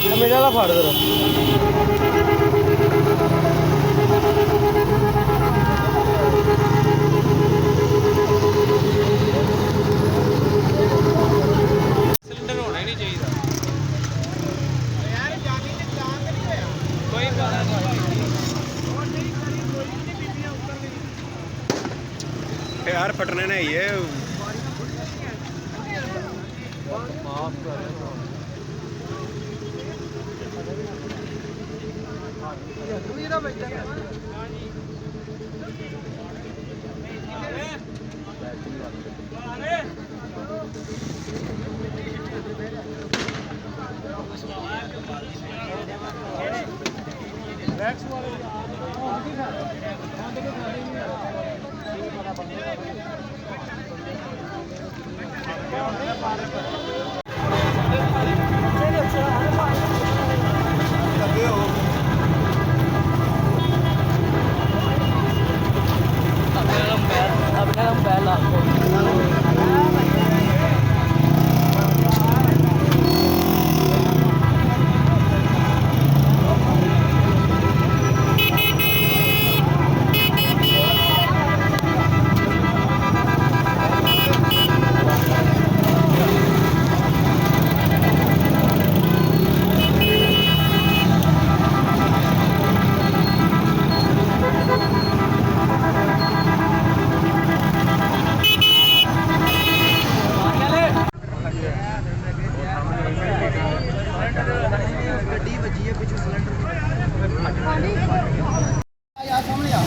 ਮੇਰੇ ਵਾਲਾ ਫੜ ਦੇ ਸਿਲੰਡਰ ਹੋਣਾ ਹੀ ਨਹੀਂ ਚਾਹੀਦਾ ਯਾਰ ਜਾਨੀ ਤੇ ਚਾਂਦ ਨਹੀਂ ਹੋਇਆ ਕੋਈ ਪਤਾ ਨਹੀਂ यार फटने नहीं है ਮਾਫ ਕਰ अपने हम पहला ਗੱਡੀ ਵੱਜੀ ਹੈ ਪਿੱਛੋਂ ਸਿਲੰਡਰ ਆ ਸਾਹਮਣੇ ਆ